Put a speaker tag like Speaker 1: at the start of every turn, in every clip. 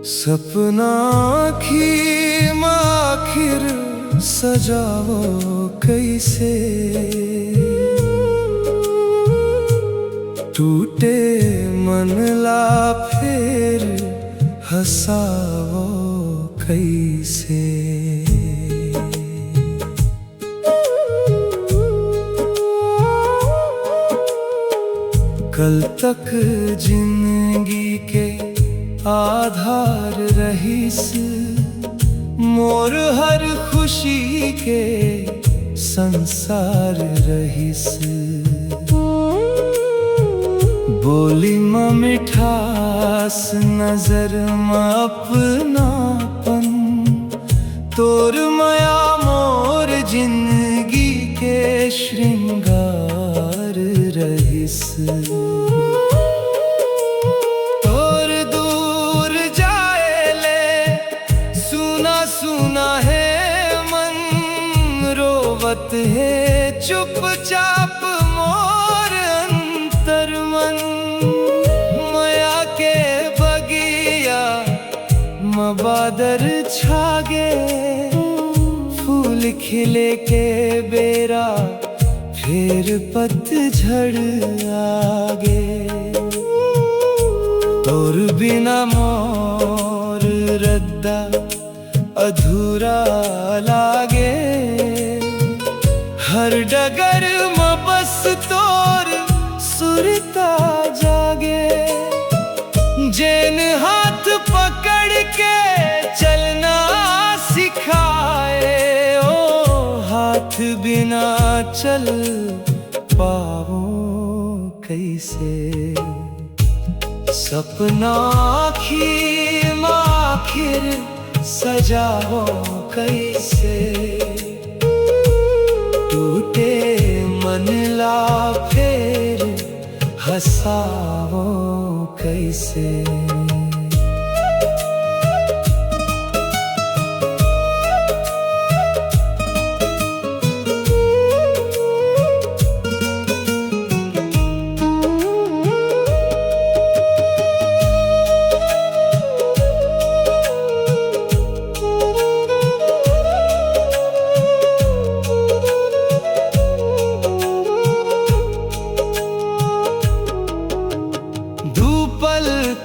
Speaker 1: सपना आखिर सजावो कैसे, टूटे मन ला फिर हंसावो कैसे। कल तक जिंदगी के आधार रहीस, मोर हर खुशी के संसार रहीस। बोली में मिठास, नजर में अपनापन, तोर माया मोर जिंदगी के श्रृंगार रहीस। सुना है मन रोवत है चुपचाप मोर अंतर मन। माया के बगिया मबादर छागे, फूल खिले के बेरा फिर पतझड़ आगे। तोर बिना मोर रद्दा अधूरा लागे, हर डगर में बस तोर सुरता जागे। जेन हाथ पकड़ के चलना सिखाए, ओ हाथ बिना चल पाओ कैसे। सपना आखिर सजाओ कैसे, टूटे मन ला फिर हंसाओ कैसे।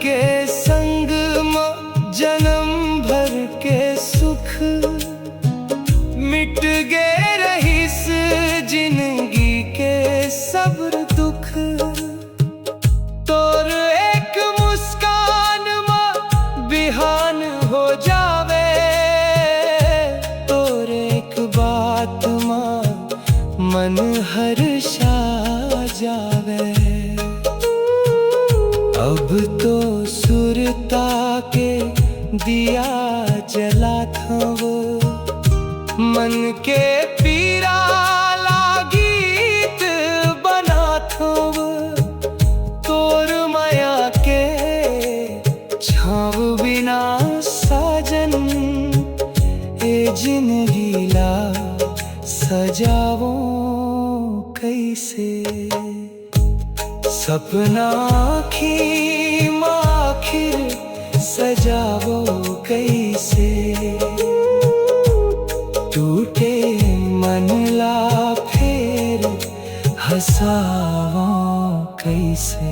Speaker 1: के संग में जन्म भर के सुख, मिट गए रहीस जिंदगी के सब्र दुख। तोर एक मुस्कान में बिहान हो जावे, तोर एक बात में मन हर्षा जावे। अब तो सुरता के दिया जलात वो, मन के पीरा ला गीत बनात वो। तोर माया के छाव बिना साजन, ए जिंदगी ला सजावो कैसे। सपना आखिर सजावो कैसे, टूटे मन ला फिर हंसावो कैसे।